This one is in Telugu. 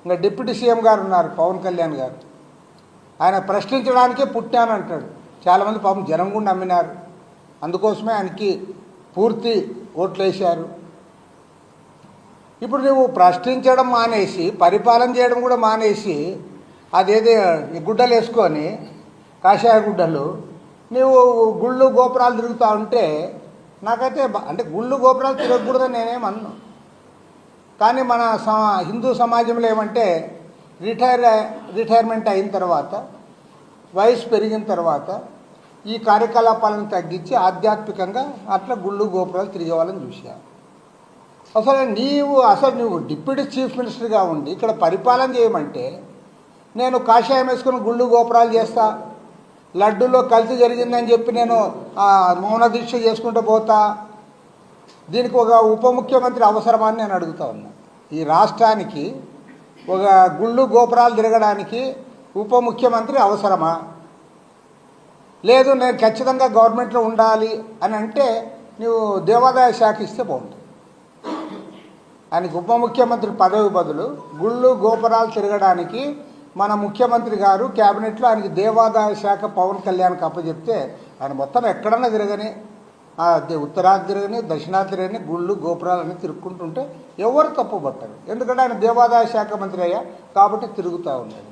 ఇంకా డిప్యూటీ సీఎం గారు ఉన్నారు పవన్ కళ్యాణ్ గారు, ఆయన ప్రశ్నించడానికే పుట్టానంటాడు. చాలామంది పాపం జనం కూడా నమ్మినారు, అందుకోసమే ఆయనకి పూర్తి ఓట్లు వేశారు. ఇప్పుడు నువ్వు ప్రశ్నించడం మానేసి పరిపాలన చేయడం కూడా మానేసి అదేదో గుడ్డలు వేసుకొని కాషాయ గుడ్డలు నువ్వు గుళ్ళు గోపురాలు తిరుగుతూ ఉంటే నాకైతే అంటే గుళ్ళు గోపురాలు తిరగకూడదని నేనేమన్నా. కానీ మన హిందూ సమాజంలో ఏమంటే రిటైర్మెంట్ అయిన తర్వాత వయసు పెరిగిన తర్వాత ఈ కార్యకలాపాలను తగ్గించి ఆధ్యాత్మికంగా అట్లా గుళ్ళు గోపురాలు తిరిగే వాళ్ళని చూశాను. అసలు నువ్వు డిప్యూటీ చీఫ్ మినిస్టర్గా ఉండి ఇక్కడ పరిపాలన చేయమంటే నేను కాషాయం వేసుకుని గుళ్ళు గోపురాలు చేస్తా, లడ్డూలో కల్తీ జరిగిందని చెప్పి నేను మౌన దీక్ష చేసుకుంటూ పోతా, దీనికి ఒక ఉప ముఖ్యమంత్రి అవసరమని నేను అడుగుతా ఉన్నా. ఈ రాష్ట్రానికి ఒక గుళ్ళు గోపురాలు తిరగడానికి ఉప ముఖ్యమంత్రి అవసరమా? లేదు నేను ఖచ్చితంగా గవర్నమెంట్లో ఉండాలి అని అంటే నువ్వు దేవాదాయ శాఖ ఇస్తే బాగుంటుంది. ఆయనకు ఉప ముఖ్యమంత్రి పదవి బదులు గుళ్ళు గోపురాలు తిరగడానికి మన ముఖ్యమంత్రి గారు క్యాబినెట్లో ఆయనకి దేవాదాయ శాఖ పవన్ కళ్యాణ్కి అప్పచెప్తే ఆయన మొత్తం ఎక్కడన్నా తిరగని, ఉత్తరాది తిరగని దక్షిణాది తిరగని గుళ్ళు గోపురాలన్నీ తిరుక్కుంటుంటే ఎవరు తప్పు పట్టరు. ఎందుకంటే ఆయన దేవాదాయ శాఖ మంత్రి అయ్యా కాబట్టి తిరుగుతూ ఉన్నాడు.